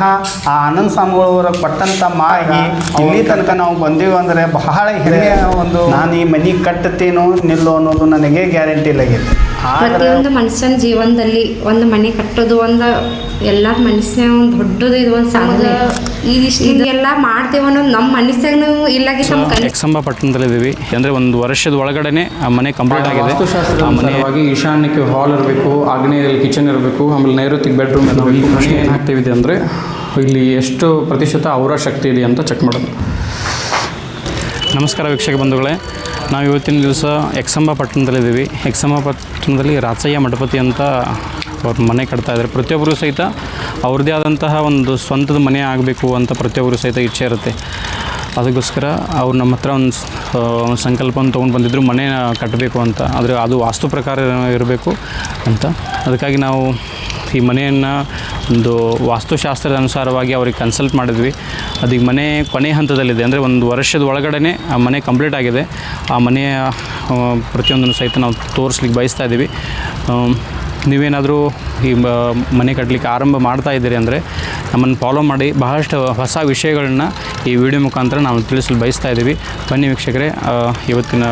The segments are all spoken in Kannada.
ಆ ಆನಂದ್ ಸ್ವಾಮಿಗಳವರು ಕೊಟ್ಟಂಥ ಮಾಗಿ ಇಲ್ಲಿ ತನಕ ನಾವು ಬಂದೀವಿ ಅಂದರೆ ಬಹಳ ಹೆಮ್ಮೆಯ ಒಂದು ನಾನು ಈ ಮನೆ ಕಟ್ಟುತ್ತೇನೋ ನಿಲ್ಲೋ ಅನ್ನೋದು ನನಗೆ ಗ್ಯಾರಂಟಿ ಇಲ್ಲಾಗೈತೆ. ಪ್ರತಿಯೊಂದು ಮನುಷ್ಯನ ಜೀವನದಲ್ಲಿ ಒಂದು ಮನೆ ಕಟ್ಟೋದು ಒಂದು ಎಲ್ಲರ ಮನಸ್ಸಿನ ಒಂದು ದೊಡ್ಡದು ಇದು ಒಂದು ಸಾಧನೆ. ಇದೆಲ್ಲ ಮಾಡ್ತೇವೆ ಅನ್ನೋದು ನಮ್ಮ ಮನಸ್ಸಾಗೂ ಇಲ್ಲಾಗಿ ಎಕ್ಸಂಬ ಪಟ್ಟಣದಲ್ಲಿದ್ದೀವಿ. ಅಂದರೆ ಒಂದು ವರ್ಷದ ಒಳಗಡೆ ಆ ಮನೆ ಕಂಪ್ಲೀಟ್ ಆಗಿದೆ. ವಾಸ್ತುಶಾಸ್ತ್ರವಾಗಿ ಈಶಾನ್ಯಕ್ಕೆ ಹಾಲ್ ಇರಬೇಕು, ಆಗ್ನೇಯದಲ್ಲಿ ಕಿಚನ್ ಇರಬೇಕು, ಆಮೇಲೆ ನೈಋತ್ಯಕ್ಕೆ ಬೆಡ್ರೂಮ್ ಇರಬೇಕು. ಈ ಪ್ರಶ್ನೆ ಏನಾಗ್ತಿದೆ ಅಂದರೆ ಇಲ್ಲಿ ಎಷ್ಟು ಪ್ರತಿಶತ ಅವರ ಶಕ್ತಿ ಇದೆ ಅಂತ ಚೆಕ್ ಮಾಡೋದು. ನಮಸ್ಕಾರ ವೀಕ್ಷಕ ಬಂಧುಗಳೇ, ನಾವು ಇವತ್ತಿನ ದಿವಸ ಎಕ್ಸಂಬ ಪಟ್ಟಣದಲ್ಲಿದ್ದೀವಿ. ಎಕ್ಸಂಬ ಪಟ್ಟಣದಲ್ಲಿ ರಾಚಯ್ಯ ಮಠಪತಿ ಅಂತ ಅವ್ರ ಮನೆ ಕಟ್ತಾ ಇದ್ದಾರೆ. ಪ್ರತಿಯೊಬ್ಬರು ಸಹಿತ ಅವ್ರದ್ದೇ ಆದಂತಹ ಒಂದು ಸ್ವಂತದ ಮನೆ ಆಗಬೇಕು ಅಂತ ಪ್ರತಿಯೊಬ್ಬರು ಸಹಿತ ಇಚ್ಛೆ ಇರುತ್ತೆ. ಅದಕ್ಕೋಸ್ಕರ ಅವ್ರು ನಮ್ಮ ಹತ್ರ ಒಂದು ಸಂಕಲ್ಪವನ್ನು ತೊಗೊಂಡು ಬಂದಿದ್ದರು, ಮನೆ ಕಟ್ಟಬೇಕು ಅಂತ. ಆದರೆ ಅದು ವಾಸ್ತು ಪ್ರಕಾರ ಇರಬೇಕು ಅಂತ. ಅದಕ್ಕಾಗಿ ನಾವು ಈ ಮನೆಯನ್ನು ಒಂದು ವಾಸ್ತುಶಾಸ್ತ್ರದ ಅನುಸಾರವಾಗಿ ಅವ್ರಿಗೆ ಕನ್ಸಲ್ಟ್ ಮಾಡಿದ್ವಿ. ಅದೀಗ ಮನೆ ಕೊನೆ ಹಂತದಲ್ಲಿದೆ. ಅಂದರೆ ಒಂದು ವರ್ಷದ ಒಳಗಡೆ ಆ ಮನೆ ಕಂಪ್ಲೀಟ್ ಆಗಿದೆ. ಆ ಮನೆಯ ಪ್ರತಿಯೊಂದನ್ನು ಸಹಿತ ನಾವು ತೋರಿಸ್ಲಿಕ್ಕೆ ಬಯಸ್ತಾ ಇದ್ದೀವಿ. ನೀವೇನಾದರೂ ಈ ಮನೆ ಕಟ್ಟಲಿಕ್ಕೆ ಆರಂಭ ಮಾಡ್ತಾ ಇದ್ದೀರಿ ಅಂದರೆ ನಮ್ಮನ್ನು ಫಾಲೋ ಮಾಡಿ ಬಹಳಷ್ಟು ಹೊಸ ವಿಷಯಗಳನ್ನ ಈ ವಿಡಿಯೋ ಮುಖಾಂತರ ನಾವು ತಿಳಿಸಲು ಬಯಸ್ತಾ ಇದ್ದೀವಿ. ಬನ್ನಿ ವೀಕ್ಷಕರೇ, ಇವತ್ತಿನ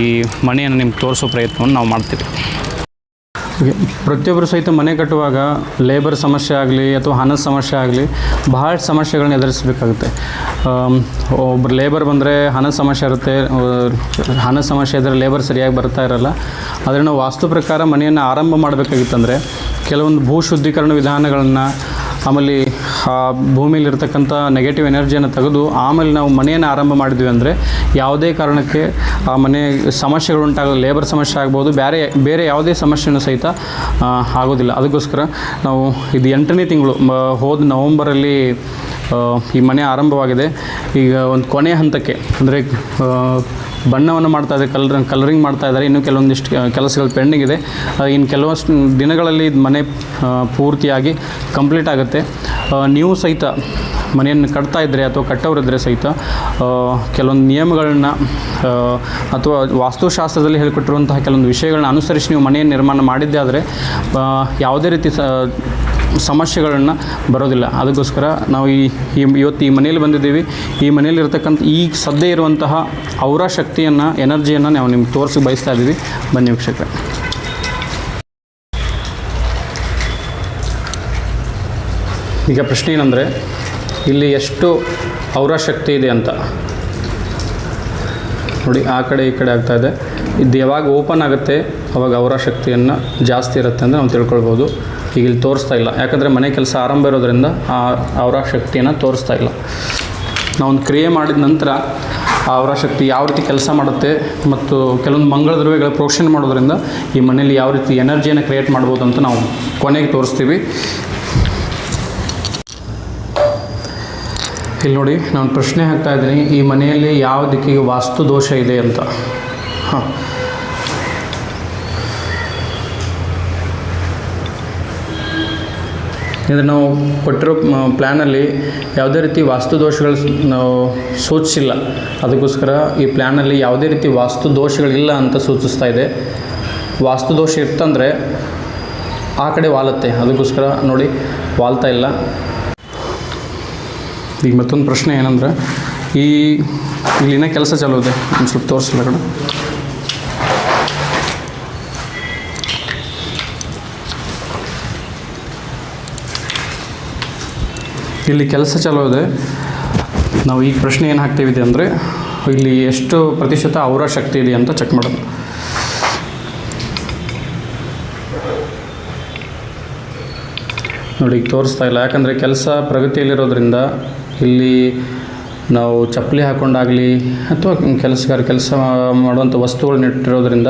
ಈ ಮನೆಯನ್ನು ನಿಮ್ಗೆ ತೋರಿಸೋ ಪ್ರಯತ್ನವನ್ನು ನಾವು ಮಾಡ್ತೀವಿ. ಪ್ರತಿಯೊಬ್ಬರು ಸಹಿತ ಮನೆ ಕಟ್ಟುವಾಗ ಲೇಬರ್ ಸಮಸ್ಯೆ ಆಗಲಿ ಅಥವಾ ಹಣದ ಸಮಸ್ಯೆ ಆಗಲಿ ಬಹಳಷ್ಟು ಸಮಸ್ಯೆಗಳನ್ನ ಎದುರಿಸಬೇಕಾಗುತ್ತೆ. ಒಬ್ಬರು ಲೇಬರ್ ಬಂದರೆ ಹಣದ ಸಮಸ್ಯೆ ಇರುತ್ತೆ, ಹಣದ ಸಮಸ್ಯೆ ಇದ್ದರೆ ಲೇಬರ್ ಸರಿಯಾಗಿ ಬರ್ತಾ ಇರೋಲ್ಲ. ಆದರೆ ನಾವು ವಾಸ್ತು ಪ್ರಕಾರ ಮನೆಯನ್ನು ಆರಂಭ ಮಾಡಬೇಕಾಗಿತ್ತಂದರೆ ಕೆಲವೊಂದು ಭೂ ಶುದ್ಧೀಕರಣ ವಿಧಾನಗಳನ್ನು, ಆಮೇಲೆ ಆ ಭೂಮಿಯಲ್ಲಿರ್ತಕ್ಕಂಥ ನೆಗೆಟಿವ್ ಎನರ್ಜಿಯನ್ನು ತೆಗೆದು ಆಮೇಲೆ ನಾವು ಮನೆಯನ್ನು ಆರಂಭ ಮಾಡಿದ್ವಿ ಅಂದರೆ ಯಾವುದೇ ಕಾರಣಕ್ಕೆ ಆ ಮನೆ ಸಮಸ್ಯೆಗಳು ಉಂಟಾಗಲ್ಲ. ಲೇಬರ್ ಸಮಸ್ಯೆ ಆಗ್ಬೋದು, ಬೇರೆ ಯಾವುದೇ ಸಮಸ್ಯೆನೂ ಸಹಿತ ಆಗೋದಿಲ್ಲ. ಅದಕ್ಕೋಸ್ಕರ ನಾವು ಇದು 8ನೇ ತಿಂಗಳು ಹೋದ ನವಂಬರಲ್ಲಿ ಈ ಮನೆ ಆರಂಭವಾಗಿದೆ. ಈಗ ಒಂದು ಕೊನೆಯ ಹಂತಕ್ಕೆ ಅಂದರೆ ಬಣ್ಣವನ್ನು ಮಾಡ್ತಾಯಿದ್ದಾರೆ, ಕಲರಿಂಗ್ ಮಾಡ್ತಾಯಿದ್ದಾರೆ. ಇನ್ನೂ ಕೆಲವೊಂದಿಷ್ಟು ಕೆಲಸಗಳು ಪೆಂಡಿಂಗ್ ಇದೆ. ಇನ್ನು ಕೆಲವಷ್ಟು ದಿನಗಳಲ್ಲಿ ಮನೆ ಪೂರ್ತಿಯಾಗಿ ಕಂಪ್ಲೀಟ್ ಆಗುತ್ತೆ. ನೀವು ಸಹಿತ ಮನೆಯನ್ನು ಕಟ್ತಾ ಇದ್ದರೆ ಅಥವಾ ಕಟ್ಟೋರಿದ್ದರೆ ಸಹಿತ ಕೆಲವೊಂದು ನಿಯಮಗಳನ್ನ ಅಥವಾ ವಾಸ್ತುಶಾಸ್ತ್ರದಲ್ಲಿ ಹೇಳಿಕೊಟ್ಟಿರುವಂತಹ ಕೆಲವೊಂದು ವಿಷಯಗಳನ್ನ ಅನುಸರಿಸಿ ನೀವು ಮನೆಯನ್ನು ನಿರ್ಮಾಣ ಮಾಡಿದ್ದೇ ಆದರೆ ಯಾವುದೇ ರೀತಿ ಸಮಸ್ಯೆಗಳನ್ನು ಬರೋದಿಲ್ಲ. ಅದಕ್ಕೋಸ್ಕರ ನಾವು ಇವತ್ತು ಈ ಮನೆಯಲ್ಲಿ ಬಂದಿದ್ದೀವಿ. ಈ ಮನೆಯಲ್ಲಿರ್ತಕ್ಕಂಥ ಈಗ ಸದ್ಯ ಇರುವಂತಹ ಅವರ ಶಕ್ತಿಯನ್ನು, ಎನರ್ಜಿಯನ್ನು ನಾವು ನಿಮ್ಗೆ ತೋರಿಸಿ ಬಯಸ್ತಾ ಇದ್ದೀವಿ. ಬನ್ನಿ ವೀಕ್ಷಕರೇ. ಈಗ ಪ್ರಶ್ನೆ ಏನಂದರೆ ಇಲ್ಲಿ ಎಷ್ಟು ಅವರ ಶಕ್ತಿ ಇದೆ ಅಂತ ನೋಡಿ. ಆ ಕಡೆ ಈ ಕಡೆ ಆಗ್ತಾಯಿದೆ. ಇದು ಯಾವಾಗ ಓಪನ್ ಆಗುತ್ತೆ ಅವಾಗ ಅವರ ಶಕ್ತಿಯನ್ನು ಜಾಸ್ತಿ ಇರುತ್ತೆ ಅಂತ ನಾವು ತಿಳ್ಕೊಳ್ಬೋದು. ಈಗ ಇಲ್ಲಿ ತೋರಿಸ್ತಾ ಇಲ್ಲ, ಯಾಕಂದರೆ ಮನೆ ಕೆಲಸ ಆರಂಭ ಇರೋದರಿಂದ ಅವರ ಶಕ್ತಿಯನ್ನು ತೋರಿಸ್ತಾ ಇಲ್ಲ. ನಾವೊಂದು ಕ್ರಿಯೆ ಮಾಡಿದ ನಂತರ ಅವರ ಶಕ್ತಿ ಯಾವ ರೀತಿ ಕೆಲಸ ಮಾಡುತ್ತೆ ಮತ್ತು ಕೆಲವೊಂದು ಮಂಗಳ ದ್ರವ್ಯಗಳ ಪ್ರೋಕ್ಷಣೆ ಮಾಡೋದ್ರಿಂದ ಈ ಮನೆಯಲ್ಲಿ ಯಾವ ರೀತಿ ಎನರ್ಜಿಯನ್ನು ಕ್ರಿಯೇಟ್ ಮಾಡ್ಬೋದು ಅಂತ ನಾವು ಕೊನೆಗೆ ತೋರಿಸ್ತೀವಿ. ಇಲ್ಲಿ ನೋಡಿ, ನಾನು ಪ್ರಶ್ನೆ ಹಾಕ್ತಾ ಇದ್ದೀನಿ, ಈ ಮನೆಯಲ್ಲಿ ಯಾವ ದಿಕ್ಕಿಗೆ ವಾಸ್ತು ದೋಷ ಇದೆ ಅಂತ. ಹಾಂ, ಅಂದರೆ ನಾವು ಕೊಟ್ಟಿರೋ ಪ್ಲ್ಯಾನಲ್ಲಿ ಯಾವುದೇ ರೀತಿ ವಾಸ್ತು ದೋಷಗಳು ನಾವು ಸೂಚಿಸಿಲ್ಲ. ಅದಕ್ಕೋಸ್ಕರ ಈ ಪ್ಲ್ಯಾನಲ್ಲಿ ಯಾವುದೇ ರೀತಿ ವಾಸ್ತು ದೋಷಗಳಿಲ್ಲ ಅಂತ ಸೂಚಿಸ್ತಾ ಇದೆ. ವಾಸ್ತು ದೋಷ ಇರ್ತಂದರೆ ಆ ಕಡೆ ವಾಲುತ್ತೆ. ಅದಕ್ಕೋಸ್ಕರ ನೋಡಿ ವಾಲ್ತಾ ಇಲ್ಲ. ಈಗ ಮತ್ತೊಂದು ಪ್ರಶ್ನೆ ಏನಂದರೆ ಇಲ್ಲಿನ ಕೆಲಸ ಚಾಲೂ ಇದೆ. ಒಂದು ಸ್ವಲ್ಪ ತೋರಿಸಲ್ಲ ಕಡೆ. ಇಲ್ಲಿ ಕೆಲಸ ಚಾಲೂ ಇದೆ. ನಾವು ಈಗ ಪ್ರಶ್ನೆ ಏನು ಹಾಕ್ತೀವಿದೆ ಅಂದರೆ ಇಲ್ಲಿ ಎಷ್ಟು ಪ್ರತಿಶತ ಅವರ ಶಕ್ತಿ ಇದೆ ಅಂತ ಚೆಕ್ ಮಾಡೋದು. ನೋಡಿ, ಈಗ ತೋರಿಸ್ತಾ ಇಲ್ಲ. ಯಾಕಂದರೆ ಕೆಲಸ ಪ್ರಗತಿಯಲ್ಲಿರೋದ್ರಿಂದ ಇಲ್ಲಿ ನಾವು ಚಪ್ಪಲಿ ಹಾಕ್ಕೊಂಡಾಗಲಿ ಅಥವಾ ಕೆಲಸಗಾರ ಕೆಲಸ ಮಾಡುವಂಥ ವಸ್ತುಗಳನ್ನ ಇಟ್ಟಿರೋದ್ರಿಂದ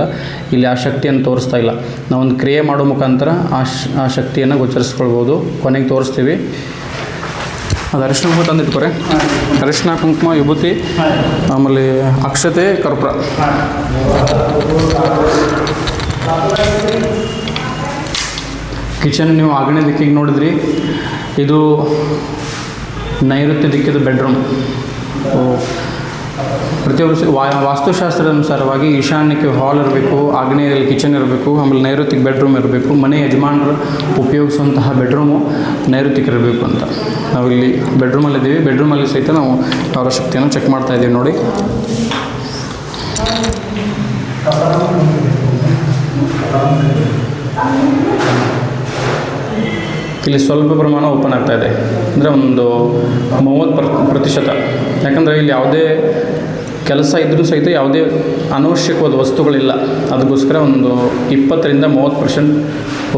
ಇಲ್ಲಿ ಆ ಶಕ್ತಿಯನ್ನು ತೋರಿಸ್ತಾ ಇಲ್ಲ. ನಾವೊಂದು ಕ್ರಿಯೆ ಮಾಡೋ ಮುಖಾಂತರ ಆ ಶಕ್ತಿಯನ್ನು ಗೋಚರಿಸ್ಕೊಳ್ಬೋದು. ಕೊನೆಗೆ ತೋರಿಸ್ತೀವಿ. ಅದು ಅರಿಶಿನ ಕುಂಕುಮ ತಂದಿಟ್ಕೊರೆ. ಅರಿಶಿನ ಕುಂಕುಮ, ವಿಭೂತಿ, ಆಮೇಲೆ ಅಕ್ಷತೆ, ಕರ್ಪೂರ. ಕಿಚನ್ ನೀವು ಆಗ್ನೇಯ ದಿಕ್ಕಿಗೆ ನೋಡಿದ್ರಿ. ಇದು ನೈಋತ್ಯ ದಿಕ್ಕಿದು ಬೆಡ್ರೂಮ್. ಪ್ರತಿಯೊಬ್ಬರು ವಾಸ್ತುಶಾಸ್ತ್ರದ ಅನುಸಾರವಾಗಿ ಈಶಾನ್ಯಕ್ಕೆ ಹಾಲ್ ಇರಬೇಕು, ಆಗ್ನೇಯದಲ್ಲಿ ಕಿಚನ್ ಇರಬೇಕು, ಆಮೇಲೆ ನೈಋತ್ಯಕ್ಕೆ ಬೆಡ್ರೂಮ್ ಇರಬೇಕು. ಮನೆ ಯಜಮಾನರು ಉಪಯೋಗಿಸುವಂತಹ ಬೆಡ್ರೂಮು ನೈಋತ್ಯಕ್ಕೆ ಇರಬೇಕು ಅಂತ. ನಾವು ಇಲ್ಲಿ ಬೆಡ್ರೂಮಲ್ಲಿದ್ದೀವಿ. ಬೆಡ್ರೂಮಲ್ಲಿ ಸಹಿತ ನಾವು ಅವರ ಶಕ್ತಿಯನ್ನು ಚೆಕ್ ಮಾಡ್ತಾ ಇದ್ದೀವಿ ನೋಡಿ. ಇಲ್ಲಿ ಸ್ವಲ್ಪ ಪ್ರಮಾಣ ಓಪನ್ ಆಗ್ತಾ ಇದೆ, ಅಂದರೆ ಒಂದು 30%. ಯಾಕಂದರೆ ಇಲ್ಲಿ ಯಾವುದೇ ಕೆಲಸ ಇದ್ದರೂ ಸಹಿತ ಯಾವುದೇ ಅನವಶ್ಯಕವಾದ ವಸ್ತುಗಳಿಲ್ಲ. ಅದಕ್ಕೋಸ್ಕರ ಒಂದು 20ರಿಂದ 30%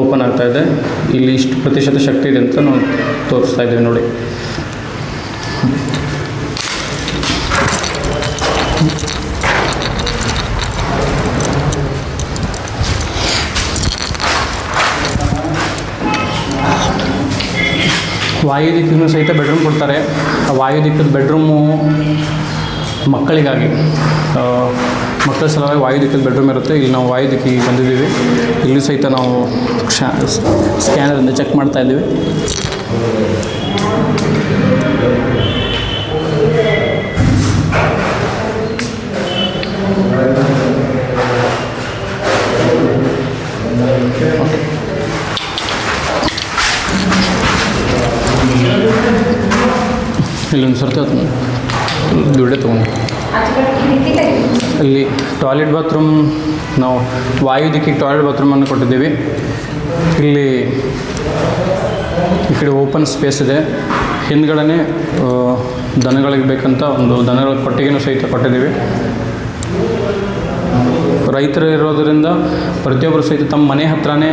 ಓಪನ್ ಆಗ್ತಾ ಇದೆ. ಇಲ್ಲಿ ಇಷ್ಟು ಪ್ರತಿಶತ ಶಕ್ತಿ ಇದೆ ಅಂತ ನಾವು ತೋರಿಸ್ತಾ ಇದ್ದೀವಿ ನೋಡಿ. ವಾಯು ದಿಕ್ಕಿಗೂ ಸಹಿತ ಬೆಡ್ರೂಮ್ ಕೊಡ್ತಾರೆ. ಆ ವಾಯು ದಿಕ್ಕದ ಬೆಡ್ರೂಮು ಮಕ್ಕಳಿಗಾಗಿ, ಮಕ್ಕಳ ಸಲುವಾಗಿ ವಾಯು ದಿಕ್ಕದ ಬೆಡ್ರೂಮ್ ಇರುತ್ತೆ. ಇಲ್ಲಿ ನಾವು ವಾಯು ದಿಕ್ಕಿಗೆ ಬಂದಿದ್ದೀವಿ. ಇಲ್ಲೂ ಸಹಿತ ನಾವು ಸ್ಕ್ಯಾನರಿಂದ ಚೆಕ್ ಮಾಡ್ತಾ ಇದ್ದೀವಿ. ಇಲ್ಲೊಂದು ಸರ್ತಿ ದುಡ್ಡೆ ತೊಗೊಂಡು ಇಲ್ಲಿ ಟಾಯ್ಲೆಟ್ ಬಾತ್ರೂಮ್, ನಾವು ವಾಯು ದಿಕ್ಕಿಗೆ ಟಾಯ್ಲೆಟ್ ಬಾತ್ರೂಮನ್ನು ಕೊಟ್ಟಿದ್ದೀವಿ. ಇಲ್ಲಿ ಈ ಕಡೆ ಓಪನ್ ಸ್ಪೇಸ್ ಇದೆ. ಹಿಂದ್ಗಡೆ ದನಗಳಿಗೆ ಬೇಕಂತ ಒಂದು ದನಗಳ ಕೊಟ್ಟಿಗೆನೂ ಸಹಿತ ಕೊಟ್ಟಿದ್ದೀವಿ. ರೈತರು ಇರೋದರಿಂದ ಪ್ರತಿಯೊಬ್ಬರು ಸಹಿತ ತಮ್ಮ ಮನೆ ಹತ್ರನೇ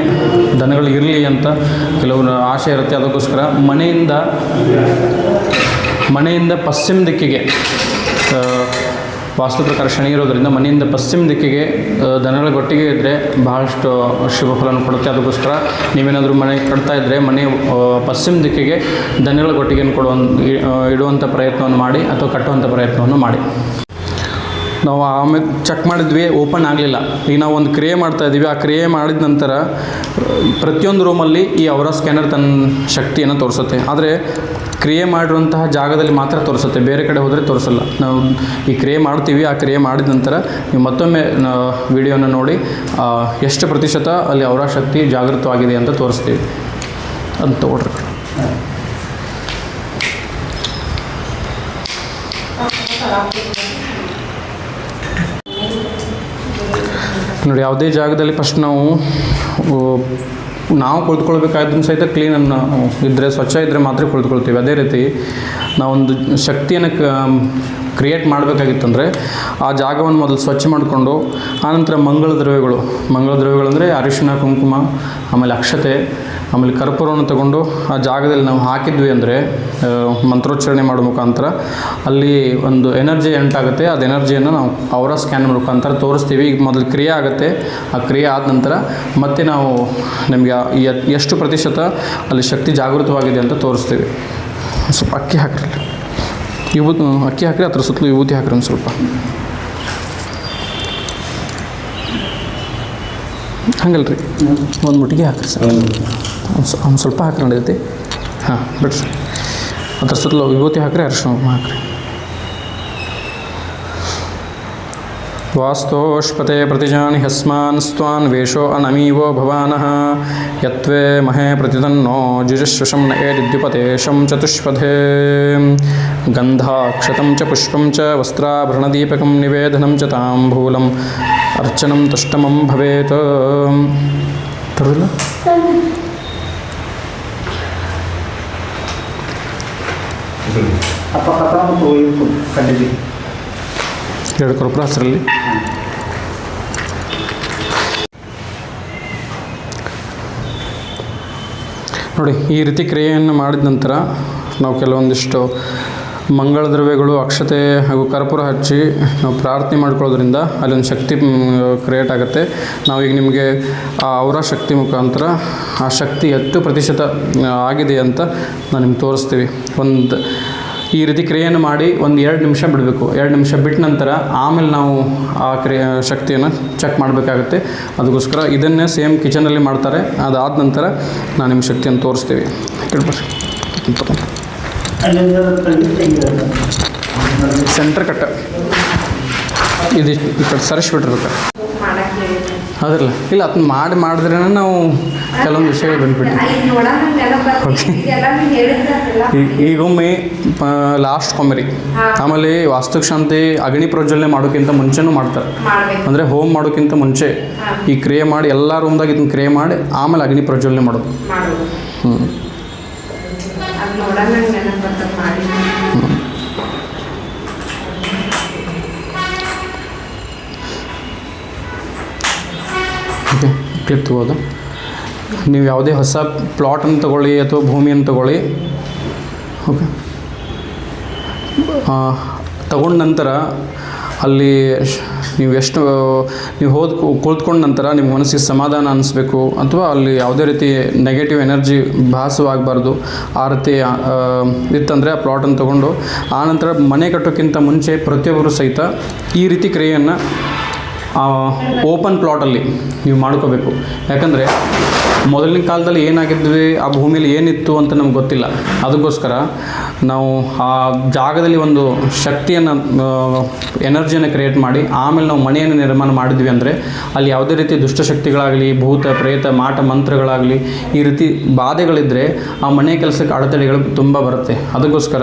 ದನಗಳು ಇರಲಿ ಅಂತ ಕೆಲವರು ಆಸೆ ಇರುತ್ತೆ. ಅದಕ್ಕೋಸ್ಕರ ಮನೆಯಿಂದ ಪಶ್ಚಿಮ ದಿಕ್ಕಿಗೆ ವಾಸ್ತು ಪ್ರಕಾರ ಶನಿ ಇರೋದರಿಂದ ಮನೆಯಿಂದ ಪಶ್ಚಿಮ ದಿಕ್ಕಿಗೆ ದನಗಳ ಒಟ್ಟಿಗೆ ಇದ್ದರೆ ಬಹಳಷ್ಟು ಶುಭ ಫಲವನ್ನು ಕೊಡುತ್ತೆ. ಅದಕ್ಕೋಸ್ಕರ ನೀವೇನಾದರೂ ಮನೆ ಕಟ್ತಾ ಇದ್ದರೆ ಮನೆ ಪಶ್ಚಿಮ ದಿಕ್ಕಿಗೆ ದನಗಳ ಒಟ್ಟಿಗೆಯನ್ನು ಇಡುವಂಥ ಪ್ರಯತ್ನವನ್ನು ಮಾಡಿ ಅಥವಾ ಕಟ್ಟುವಂಥ ಪ್ರಯತ್ನವನ್ನು ಮಾಡಿ. ನಾವು ಆಮೇಲೆ ಚೆಕ್ ಮಾಡಿದ್ವಿ, ಓಪನ್ ಆಗಲಿಲ್ಲ. ಈಗ ನಾವು ಒಂದು ಕ್ರಿಯೆ ಮಾಡ್ತಾಯಿದ್ದೀವಿ. ಆ ಕ್ರಿಯೆ ಮಾಡಿದ ನಂತರ ಪ್ರತಿಯೊಂದು ರೂಮಲ್ಲಿ ಈ ಅವರ ಸ್ಕ್ಯಾನರ್ ತನ್ನ ಶಕ್ತಿಯನ್ನು ತೋರಿಸುತ್ತೆ. ಆದರೆ ಕ್ರಿಯೆ ಮಾಡಿರುವಂತಹ ಜಾಗದಲ್ಲಿ ಮಾತ್ರ ತೋರಿಸುತ್ತೆ, ಬೇರೆ ಕಡೆ ಹೋದರೆ ತೋರಿಸಲ್ಲ. ನಾವು ಈ ಕ್ರಿಯೆ ಮಾಡ್ತೀವಿ. ಆ ಕ್ರಿಯೆ ಮಾಡಿದ ನಂತರ ನೀವು ಮತ್ತೊಮ್ಮೆ ವಿಡಿಯೋನ ನೋಡಿ ಎಷ್ಟು ಪ್ರತಿಶತ ಅಲ್ಲಿ ಅವರ ಶಕ್ತಿ ಜಾಗೃತವಾಗಿದೆ ಅಂತ ತೋರಿಸ್ತೀವಿ. ಅದು ತಗೊಳ್ರಿ. ನೋಡಿ, ಯಾವುದೇ ಜಾಗದಲ್ಲಿ ಫಸ್ಟ್ ನಾವು ಕುಳಿತುಕೊಳ್ಬೇಕಾದ್ರೂ ಸಹಿತ ಕ್ಲೀನನ್ನು ಇದ್ದರೆ, ಸ್ವಚ್ಛ ಇದ್ದರೆ ಮಾತ್ರ ಕುಳಿತುಕೊಳ್ತೀವಿ. ಅದೇ ರೀತಿ ನಾವೊಂದು ಶಕ್ತಿಯನ್ನು ಕ್ರಿಯೇಟ್ ಮಾಡಬೇಕಾಗಿತ್ತಂದರೆ ಆ ಜಾಗವನ್ನು ಮೊದಲು ಸ್ವಚ್ಛ ಮಾಡಿಕೊಂಡು ಆನಂತರ ಮಂಗಳ ದ್ರವ್ಯಗಳು ಅಂದರೆ ಅರಿಶಿಣ, ಕುಂಕುಮ, ಆಮೇಲೆ ಅಕ್ಷತೆ, ಆಮೇಲೆ ಕರ್ಪೂರವನ್ನು ತಗೊಂಡು ಆ ಜಾಗದಲ್ಲಿ ನಾವು ಹಾಕಿದ್ವಿ ಅಂದರೆ ಮಂತ್ರೋಚ್ಚಾರಣೆ ಮಾಡೋ ಮುಖಾಂತರ ಅಲ್ಲಿ ಒಂದು ಎನರ್ಜಿ ಎಂಟಾಗುತ್ತೆ. ಅದು ಎನರ್ಜಿಯನ್ನು ನಾವು ಅವರ ಸ್ಕ್ಯಾನ್ ಮುಖಾಂತರ ತೋರಿಸ್ತೀವಿ. ಈಗ ಮೊದಲು ಕ್ರಿಯೆ ಆಗುತ್ತೆ. ಆ ಕ್ರಿಯೆ ಆದ ನಂತರ ಮತ್ತೆ ನಾವು ನಿಮಗೆ ಎಷ್ಟು ಪ್ರತಿಶತ ಅಲ್ಲಿ ಶಕ್ತಿ ಜಾಗೃತವಾಗಿದೆ ಅಂತ ತೋರಿಸ್ತೀವಿ. ಸ್ವಲ್ಪ ಅಕ್ಕಿ ಹಾಕ್ರಿ, ಅಕ್ಕಿ ಹಾಕ್ರಿ, ಅದ್ರ ಸುತ್ತಲೂ ವಿಭೂತಿ ಹಾಕ್ರಿ ಒಂದು ಸ್ವಲ್ಪ. ಹಂಗಲ್ರಿ, ಒಂದು ಮುಟ್ಟಿಗೆ ಹಾಕ್ರಿ ಸರ್, ಒಂದು ಸ್ವಲ್ಪ ಹಾಕ್ರಿ ನಡೆಯುತ್ತೆ. ಹಾಂ ಬಿಡ್ರಿ, ಅದ್ರ ಸುತ್ತಲೂ ವಿಭೂತಿ ಹಾಕ್ರಿ, ಅರಿಶಿಣ ಹಾಕ್ರಿ. ವಾಸ್ತೋಷ್ಪತೆ ಪ್ರತಿಜಾನಿ ಹಸ್ಮಾನ್ ಸ್ವಾನ್ ವೇಷೋ ಅನಮೀವೋ ಭವಾನಃ ಯತ್ವೇ ಮಹೇ ಪ್ರತಿತನ್ನೋ ಜುಜಶ್ವಶಂ ನ ಏದ್ಯುಪತೇಶಂ ಚತುಷ್ಪಥೇ ಗಂಧಾಕ್ಷತಂ ಚ ಪುಷ್ಪಂ ಚ ವಸ್ತ್ರಾಭರಣದೀಪಕಂ ನಿವೇದನಂ ಚ ತಾಂಬೂಲಂ ಅರ್ಚನಂ ತುಷ್ಟಮಂ ಭವೇತ್. ತರಲ್ಲ ಎರಡು ಕೊರಪುರ ಹಸರಲ್ಲಿ ನೋಡಿ. ಈ ರೀತಿ ಕ್ರಿಯೆಯನ್ನು ಮಾಡಿದ ನಂತರ ನಾವು ಕೆಲವೊಂದಿಷ್ಟು ಮಂಗಳ ದ್ರವ್ಯಗಳು, ಅಕ್ಷತೆ ಹಾಗೂ ಕರ್ಪೂರ ಹಚ್ಚಿ ನಾವು ಪ್ರಾರ್ಥನೆ ಮಾಡ್ಕೊಳ್ಳೋದ್ರಿಂದ ಅಲ್ಲೊಂದು ಶಕ್ತಿ ಕ್ರಿಯೇಟ್ ಆಗುತ್ತೆ. ನಾವೀಗ ನಿಮಗೆ ಆ ಅವರ ಶಕ್ತಿ ಮುಖಾಂತರ ಆ ಶಕ್ತಿ ಎಷ್ಟು ಪ್ರತಿಶತ ಆಗಿದೆ ಅಂತ ನಾನು ನಿಮ್ಗೆ ತೋರಿಸ್ತೀವಿ. ಈ ರೀತಿ ಕ್ರಿಯೆಯನ್ನು ಮಾಡಿ ಒಂದು 2 ನಿಮಿಷ ಬಿಡಬೇಕು. 2 ನಿಮಿಷ ಬಿಟ್ಟ ನಂತರ ಆಮೇಲೆ ನಾವು ಆ ಶಕ್ತಿಯನ್ನು ಚೆಕ್ ಮಾಡಬೇಕಾಗುತ್ತೆ. ಅದಕ್ಕೋಸ್ಕರ ಇದನ್ನೇ ಸೇಮ್ ಕಿಚನಲ್ಲಿ ಮಾಡ್ತಾರೆ. ಅದಾದ ನಂತರ ನಾನು ನಿಮ್ಮ ಶಕ್ತಿಯನ್ನು ತೋರಿಸ್ತೀವಿ. ಕೇಳ್ಬರ್ರಿ, ಸೆಂಟ್ರ್ ಕಟ್ಟ ಇದಿಷ್ಟು ಈ ಕಡೆ ಸರಿಸ್ಬಿಟ್ಟಿರ್ಬೇಕು. ಮಾಡಕ್ಕೆ ಅದಲ್ಲ ಇಲ್ಲ ಅದನ್ನ ಮಾಡಿದ್ರೇ ನಾವು ಕೆಲವೊಂದು ವಿಷಯಗಳು ಬಂದ್ಬಿಟ್ಟು ಈಗೊಮ್ಮೆ ಲಾಸ್ಟ್ ಕೊಮ್ಮರಿ ಆಮೇಲೆ ವಾಸ್ತುಶಾಂತಿ ಅಗ್ನಿ ಪ್ರಜ್ವಲನೆ ಮಾಡೋಕ್ಕಿಂತ ಮುಂಚೆನೂ ಮಾಡ್ತಾರೆ. ಅಂದರೆ ಹೋಮ್ ಮಾಡೋಕ್ಕಿಂತ ಮುಂಚೆ ಈ ಕ್ರಿಯೆ ಮಾಡಿ ಎಲ್ಲ ರೂಮ್ದಾಗ ಇದನ್ನ ಕ್ರಿಯೆ ಮಾಡಿ ಆಮೇಲೆ ಅಗ್ನಿ ಪ್ರಜ್ವಲನೆ ಮಾಡೋದು. ಹ್ಞೂ ಓಕೆ ಕ್ಲಿಪ್ ತಗೋದು. ನೀವು ಯಾವುದೇ ಹೊಸ ಪ್ಲಾಟನ್ನು ತೊಗೊಳ್ಳಿ ಅಥವಾ ಭೂಮಿಯನ್ನು ತೊಗೊಳ್ಳಿ, ಓಕೆ, ತಗೊಂಡ ನಂತರ ಅಲ್ಲಿ ನೀವು ಕುಳಿತ್ಕೊಂಡ ನಂತರ ನಿಮ್ಮ ಮನಸ್ಸಿಗೆ ಸಮಾಧಾನ ಅನ್ನಿಸ್ಬೇಕು, ಅಥವಾ ಅಲ್ಲಿ ಯಾವುದೇ ರೀತಿ ನೆಗೆಟಿವ್ ಎನರ್ಜಿ ಭಾಸವಾಗಬಾರ್ದು. ಆ ರೀತಿ ಇತ್ತಂದರೆ ಆ ಪ್ಲಾಟನ್ನು ತೊಗೊಂಡು ಆನಂತರ ಮನೆ ಕಟ್ಟೋಕ್ಕಿಂತ ಮುಂಚೆ ಪ್ರತಿಯೊಬ್ಬರು ಸಹಿತ ಈ ರೀತಿ ಕ್ರಿಯೆಯನ್ನು ಓಪನ್ ಪ್ಲಾಟಲ್ಲಿ ನೀವು ಮಾಡ್ಕೋಬೇಕು. ಯಾಕಂದರೆ ಮೊದಲಿನ ಕಾಲದಲ್ಲಿ ಏನಾಗಿದ್ವಿ, ಆ ಭೂಮಿಯಲ್ಲಿ ಏನಿತ್ತು ಅಂತ ನಮ್ಗೆ ಗೊತ್ತಿಲ್ಲ. ಅದಕ್ಕೋಸ್ಕರ ನಾವು ಆ ಜಾಗದಲ್ಲಿ ಒಂದು ಶಕ್ತಿಯನ್ನು ಎನರ್ಜಿಯನ್ನು ಕ್ರಿಯೇಟ್ ಮಾಡಿ ಆಮೇಲೆ ನಾವು ಮನೆಯನ್ನು ನಿರ್ಮಾಣ ಮಾಡಿದ್ವಿ ಅಂದರೆ ಅಲ್ಲಿ ಯಾವುದೇ ರೀತಿ ದುಷ್ಟಶಕ್ತಿಗಳಾಗಲಿ, ಭೂತ ಪ್ರೇತ ಮಾಟ ಮಂತ್ರಗಳಾಗಲಿ, ಈ ರೀತಿ ಬಾಧೆಗಳಿದ್ದರೆ ಆ ಮನೆ ಕೆಲಸಕ್ಕೆ ಅಡೆತಡೆಗಳು ತುಂಬ ಬರುತ್ತೆ. ಅದಕ್ಕೋಸ್ಕರ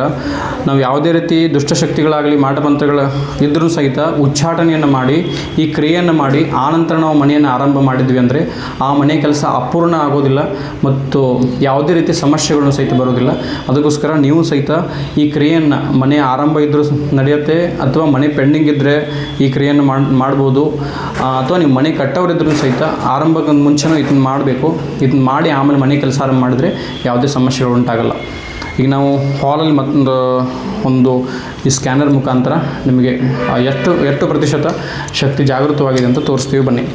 ನಾವು ಯಾವುದೇ ರೀತಿ ದುಷ್ಟಶಕ್ತಿಗಳಾಗಲಿ ಮಾಟ ಮಂತ್ರಗಳ ಇದ್ದರೂ ಸಹಿತ ಉಚ್ಚಾಟನೆಯನ್ನು ಮಾಡಿ ಈ ಕ್ರಿಯೆಯನ್ನು ಮಾಡಿ ಆನಂತರ ನಾವು ಮನೆಯನ್ನು ಆರಂಭ ಮಾಡಿದ್ವಿ ಅಂದರೆ ಆ ಮನೆ ಕೆಲಸ ಅಪೂರ್ಣ ಆಗೋದಿಲ್ಲ ಮತ್ತು ಯಾವುದೇ ರೀತಿ ಸಮಸ್ಯೆಗಳನ್ನು ಸಹಿತ ಬರೋದಿಲ್ಲ. ಅದಕ್ಕೋಸ್ಕರ ನೀವು ಸಹಿತ ಈ ಕ್ರಿಯೆಯನ್ನು ಮನೆ ಆರಂಭ ಇದ್ದರೂ ನಡೆಯುತ್ತೆ, ಅಥವಾ ಮನೆ ಪೆಂಡಿಂಗ್ ಇದ್ದರೆ ಈ ಕ್ರಿಯೆಯನ್ನು ಮಾಡ್ಬೋದು, ಅಥವಾ ನೀವು ಮನೆ ಕಟ್ಟೋರಿದ್ರೂ ಸಹಿತ ಆರಂಭಕ್ಕೆ ಮುಂಚೆನೂ ಇದನ್ನು ಮಾಡಬೇಕು. ಇದನ್ನು ಮಾಡಿ ಆಮೇಲೆ ಮನೆ ಕೆಲಸ ಆರಂಭ ಮಾಡಿದರೆ ಯಾವುದೇ ಸಮಸ್ಯೆಗಳು ಉಂಟಾಗಲ್ಲ. ಈಗ ನಾವು ಹಾಲಲ್ಲಿ ಒಂದು ಈ ಸ್ಕ್ಯಾನರ್ ಮುಖಾಂತರ ನಿಮಗೆ ಎಷ್ಟು ಪ್ರತಿಶತ ಶಕ್ತಿ ಜಾಗೃತವಾಗಿದೆ ಅಂತ ತೋರಿಸ್ತೀವಿ, ಬನ್ನಿ.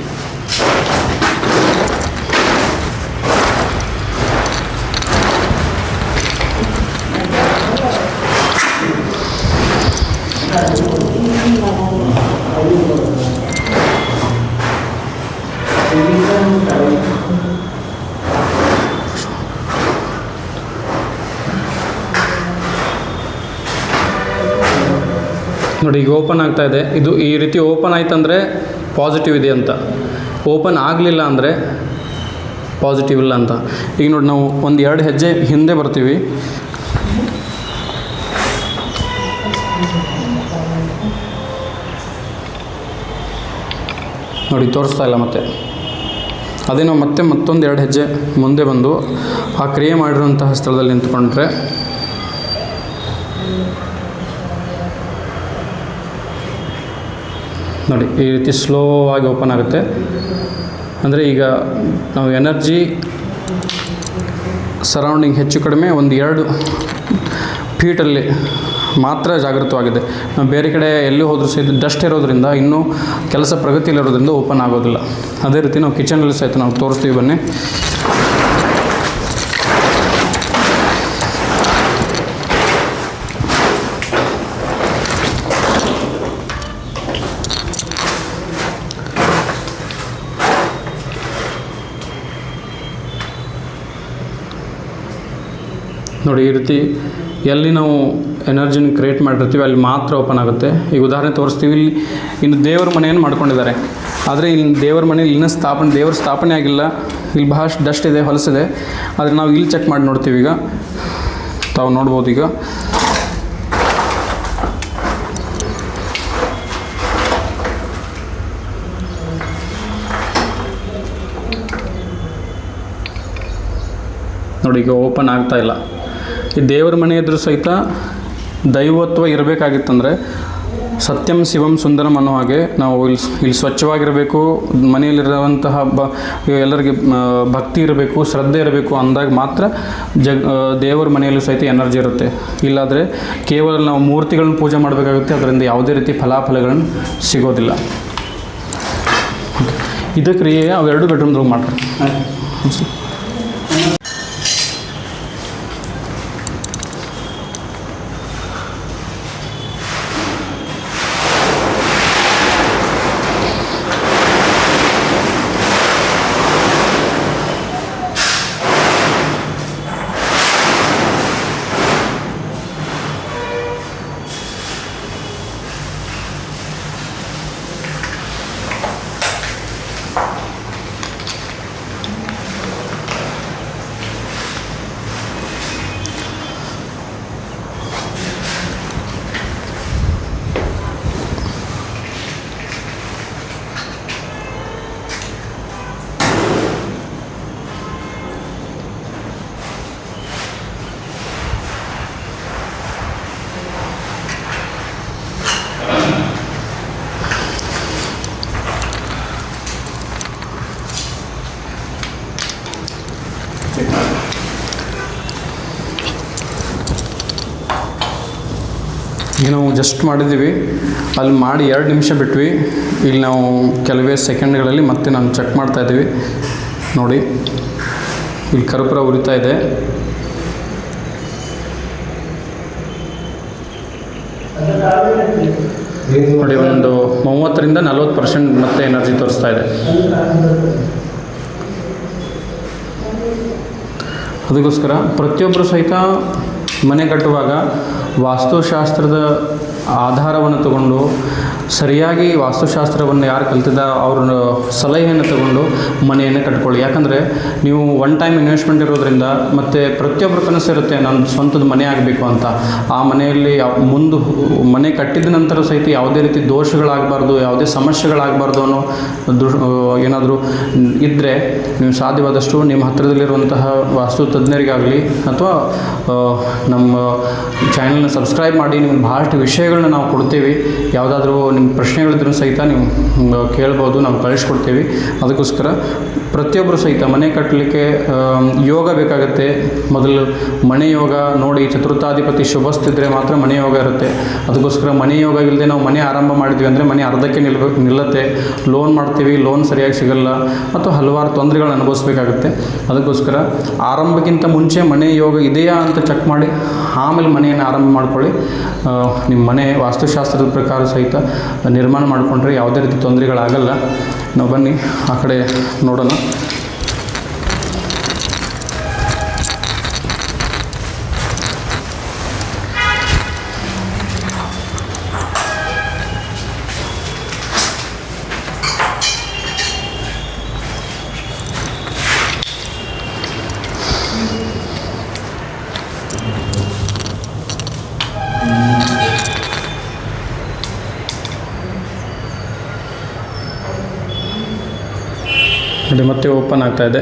ನೋಡಿ, ಈಗ ಓಪನ್ ಆಗ್ತಾ ಇದೆ. ಇದು ಈ ರೀತಿ ಓಪನ್ ಆಯ್ತಂದರೆ ಪಾಸಿಟಿವ್ ಇದೆ ಅಂತ, ಓಪನ್ ಆಗಲಿಲ್ಲ ಅಂದರೆ ಪಾಸಿಟಿವ್ ಇಲ್ಲ ಅಂತ. ಈಗ ನೋಡಿ, ನಾವು ಒಂದು 2 ಹೆಜ್ಜೆ ಹಿಂದೆ ಬರ್ತೀವಿ. ನೋಡಿ, ತೋರಿಸ್ತಾ ಇಲ್ಲ. ಮತ್ತೆ ಅದೇ ನಾವು ಮತ್ತೊಂದು 2 ಹೆಜ್ಜೆ ಮುಂದೆ ಬಂದು ಆ ಕ್ರಿಯೆ ಮಾಡಿರುವಂತಹ ಸ್ಥಳದಲ್ಲಿ ನಿಂತ್ಕೊಂಡ್ರೆ ನೋಡಿ ಈ ರೀತಿ ಸ್ಲೋ ಆಗಿ ಓಪನ್ ಆಗುತ್ತೆ. ಅಂದರೆ ಈಗ ನಾವು ಎನರ್ಜಿ ಸರೌಂಡಿಂಗ್ ಹೆಚ್ಚು ಕಡಿಮೆ ಒಂದು 2 ಫೀಟಲ್ಲಿ ಮಾತ್ರ ಜಾಗೃತವಾಗಿದೆ. ನಾವು ಬೇರೆ ಕಡೆ ಎಲ್ಲಿ ಹೋದರೂ ಸಹಿತ ಡಸ್ಟ್ ಇರೋದ್ರಿಂದ ಇನ್ನೂ ಕೆಲಸ ಪ್ರಗತಿಯಲ್ಲಿರೋದ್ರಿಂದ ಓಪನ್ ಆಗೋದಿಲ್ಲ. ಅದೇ ರೀತಿ ನಾವು ಕಿಚನಲ್ಲಿ ಸಹಿತ ನಾವು ತೋರಿಸ್ತೀವಿ, ಬನ್ನಿ. ನೋಡಿ, ಈ ರೀತಿ ಎಲ್ಲಿ ನಾವು ಎನರ್ಜಿನ ಕ್ರಿಯೇಟ್ ಮಾಡಿರ್ತೀವಿ ಅಲ್ಲಿ ಮಾತ್ರ ಓಪನ್ ಆಗುತ್ತೆ. ಈಗ ಉದಾಹರಣೆ ತೋರಿಸ್ತೀವಿ. ಇಲ್ಲಿ ಇನ್ನು ದೇವರ ಮನೆಯನ್ನು ಮಾಡ್ಕೊಂಡಿದ್ದಾರೆ, ಆದರೆ ಇಲ್ಲಿ ದೇವರ ಮನೆಯಲ್ಲಿ ಇನ್ನೂ ದೇವರ ಸ್ಥಾಪನೆ ಆಗಿಲ್ಲ. ಇಲ್ಲಿ ಬಹಳಷ್ಟು ಡಸ್ಟ್ ಇದೆ, ಹೊಲಸಿದೆ. ಆದರೆ ನಾವು ಇಲ್ಲಿ ಚೆಕ್ ಮಾಡಿ ನೋಡ್ತೀವಿ. ಈಗ ತಾವು ನೋಡ್ಬೋದು. ಈಗ ನೋಡಿ, ಈಗ ಓಪನ್ ಆಗ್ತಾ ಇಲ್ಲ. ಈ ದೇವರ ಮನೆ ಇದ್ರೂ ಸಹಿತ ದೈವತ್ವ ಇರಬೇಕಾಗಿತ್ತಂದರೆ ಸತ್ಯಂ ಶಿವಂ ಸುಂದರಂ ಅನ್ನೋ ಹಾಗೆ ನಾವು ಇಲ್ಲಿ ಸ್ವಚ್ಛವಾಗಿರಬೇಕು, ಮನೆಯಲ್ಲಿರುವಂತಹ ಎಲ್ಲರಿಗೆ ಭಕ್ತಿ ಇರಬೇಕು, ಶ್ರದ್ಧೆ ಇರಬೇಕು ಅಂದಾಗ ಮಾತ್ರ ದೇವರ ಮನೆಯಲ್ಲೂ ಸಹಿತ ಎನರ್ಜಿ ಇರುತ್ತೆ. ಇಲ್ಲಾದರೆ ಕೇವಲ ನಾವು ಮೂರ್ತಿಗಳನ್ನ ಪೂಜೆ ಮಾಡಬೇಕಾಗುತ್ತೆ, ಅದರಿಂದ ಯಾವುದೇ ರೀತಿ ಫಲಾಫಲಗಳನ್ನು ಸಿಗೋದಿಲ್ಲ. ಇದು ಕ್ರಿಯೆ ಅವೆರಡು ಬೆಡ್ರೂಮ್ದಾಗ ಮಾಡ್ತಾರೆ. ಈಗ ನಾವು ಜಸ್ಟ್ ಮಾಡಿದ್ದೀವಿ, ಅಲ್ಲಿ ಮಾಡಿ 2 ನಿಮಿಷ ಬಿಟ್ವಿ. ಇಲ್ಲಿ ನಾವು ಕೆಲವೇ ಸೆಕೆಂಡ್ಗಳಲ್ಲಿ ಮತ್ತೆ ನಾನು ಚೆಕ್ ಮಾಡ್ತಾಯಿದ್ದೀವಿ. ನೋಡಿ, ಇಲ್ಲಿ ಕರ್ಪೂರ ಉರಿತಾ ಇದೆ. ನೋಡಿ, ಒಂದು 30ರಿಂದ 40% ಮತ್ತೆ ಎನರ್ಜಿ ತೋರಿಸ್ತಾ ಇದೆ. ಅದಕ್ಕೋಸ್ಕರ ಪ್ರತಿಯೊಬ್ಬರು ಸಹಿತ ಮನೆ ಕಟ್ಟುವಾಗ ವಾಸ್ತುಶಾಸ್ತ್ರದ ಆಧಾರವನ್ನು ತಗೊಂಡು ಸರಿಯಾಗಿ ವಾಸ್ತುಶಾಸ್ತ್ರವನ್ನು ಯಾರು ಕಲ್ತಿದ್ದ ಅವ್ರ ಸಲಹೆಯನ್ನು ತಗೊಂಡು ಮನೆಯನ್ನು ಕಟ್ಕೊಳ್ಳಿ. ಯಾಕಂದರೆ ನೀವು ಒನ್ ಟೈಮ್ ಇನ್ವೆಸ್ಟ್ಮೆಂಟ್ ಇರೋದ್ರಿಂದ ಮತ್ತು ಪ್ರತಿಯೊಬ್ಬರ ಕನಸಿರುತ್ತೆ ನನ್ನ ಸ್ವಂತದ ಮನೆ ಆಗಬೇಕು ಅಂತ. ಆ ಮನೆಯಲ್ಲಿ ಮುಂದೆ ಮನೆ ಕಟ್ಟಿದ ನಂತರ ಸಹಿತ ಯಾವುದೇ ರೀತಿ ದೋಷಗಳಾಗಬಾರ್ದು, ಯಾವುದೇ ಸಮಸ್ಯೆಗಳಾಗಬಾರ್ದು ಅನ್ನೋ ಏನಾದರೂ ಇದ್ದರೆ ನೀವು ಸಾಧ್ಯವಾದಷ್ಟು ನಿಮ್ಮ ಹತ್ತಿರದಲ್ಲಿರುವಂತಹ ವಾಸ್ತು ತಜ್ಞರಿಗಾಗಲಿ ಅಥವಾ ನಮ್ಮ ಚಾನಲ್ನ ಸಬ್ಸ್ಕ್ರೈಬ್ ಮಾಡಿ. ನಿಮ್ಗೆ ಭಾಳಷ್ಟು ವಿಷಯಗಳನ್ನ ನಾವು ಕೊಡ್ತೀವಿ. ಯಾವುದಾದ್ರೂ ನಿಮ್ಮ ಪ್ರಶ್ನೆಗಳಿದ್ರೂ ಸಹಿತ ನೀವು ಕೇಳ್ಬೋದು, ನಾವು ಕಳಿಸ್ಕೊಡ್ತೀವಿ. ಅದಕ್ಕೋಸ್ಕರ ಪ್ರತಿಯೊಬ್ಬರು ಸಹಿತ ಮನೆ ಕಟ್ಟಲಿಕ್ಕೆ ಯೋಗ ಬೇಕಾಗುತ್ತೆ. ಮೊದಲು ಮನೆ ಯೋಗ ನೋಡಿ, ಚತುರ್ಥಾಧಿಪತಿ ಶುಭಸ್ತಿದ್ರೆ ಮಾತ್ರ ಮನೆ ಯೋಗ ಇರುತ್ತೆ. ಅದಕ್ಕೋಸ್ಕರ ಮನೆ ಯೋಗ ಇಲ್ಲದೆ ನಾವು ಮನೆ ಆರಂಭ ಮಾಡಿದ್ವಿ ಅಂದರೆ ಮನೆ ಅರ್ಧಕ್ಕೆ ನಿಲ್ಲುತ್ತೆ. ಲೋನ್ ಮಾಡ್ತೀವಿ, ಲೋನ್ ಸರಿಯಾಗಿ ಸಿಗಲ್ಲ, ಮತ್ತು ಹಲವಾರು ತೊಂದರೆಗಳನ್ನ ಅನುಭವಿಸ್ಬೇಕಾಗುತ್ತೆ. ಅದಕ್ಕೋಸ್ಕರ ಆರಂಭಕ್ಕಿಂತ ಮುಂಚೆ ಮನೆ ಯೋಗ ಇದೆಯಾ ಅಂತ ಚೆಕ್ ಮಾಡಿ ಆಮೇಲೆ ಮನೆಯನ್ನು ಆರಂಭ ಮಾಡ್ಕೊಳ್ಳಿ. ನಿಮ್ಮ ಮನೆ ವಾಸ್ತುಶಾಸ್ತ್ರದ ಪ್ರಕಾರ ಸಹಿತ ನಿರ್ಮಾಣ ಮಾಡಿಕೊಂಡ್ರೆ ಯಾವುದೇ ರೀತಿ ತೊಂದರೆಗಳಾಗಲ್ಲ. ನಾವು ಬನ್ನಿ ಆ ಕಡೆ ನೋಡೋಣ. ಮತ್ತೆ ಓಪನ್ ಆಗ್ತಾ ಇದೆ.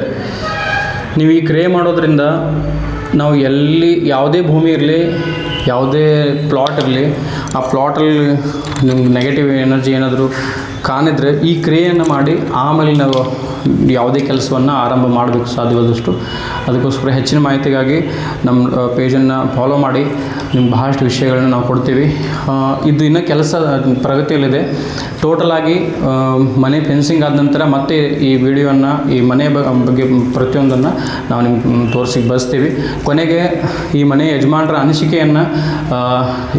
ನೀವು ಈ ಕ್ರೇ ಮಾಡೋದ್ರಿಂದ ನಾವು ಎಲ್ಲಿ ಯಾವುದೇ ಭೂಮಿ ಇರಲಿ, ಯಾವುದೇ ಪ್ಲಾಟ್ ಇರಲಿ, ಆ ಪ್ಲಾಟಲ್ಲಿ ನಿಮ್ಗೆ ನೆಗೆಟಿವ್ ಎನರ್ಜಿ ಏನಾದರೂ ಕಾಣಿದ್ರೆ ಈ ಕ್ರಿಯೆಯನ್ನು ಮಾಡಿ ಆಮೇಲೆ ನಾವು ಯಾವುದೇ ಕೆಲಸವನ್ನು ಆರಂಭ ಮಾಡಬೇಕು ಸಾಧ್ಯವಾದಷ್ಟು. ಅದಕ್ಕೋಸ್ಕರ ಹೆಚ್ಚಿನ ಮಾಹಿತಿಗಾಗಿ ನಮ್ಮ ಪೇಜನ್ನು ಫಾಲೋ ಮಾಡಿ. ನಿಮ್ಗೆ ಬಹಳಷ್ಟು ವಿಷಯಗಳನ್ನ ನಾವು ಕೊಡ್ತೀವಿ. ಇದು ಇನ್ನೂ ಕೆಲಸ ಪ್ರಗತಿಯಲ್ಲಿದೆ. ಟೋಟಲಾಗಿ ಮನೆ ಫೆನ್ಸಿಂಗ್ ಆದ ನಂತರ ಮತ್ತೆ ಈ ವಿಡಿಯೋವನ್ನು, ಈ ಮನೆ ಬಗ್ಗೆ ಪ್ರತಿಯೊಂದನ್ನು ನಾವು ನಿಮ್ಗೆ ತೋರಿಸಿ ಬಯಸ್ತೀವಿ. ಕೊನೆಗೆ ಈ ಮನೆ ಯಜಮಾನರ ಅನಿಸಿಕೆಯನ್ನು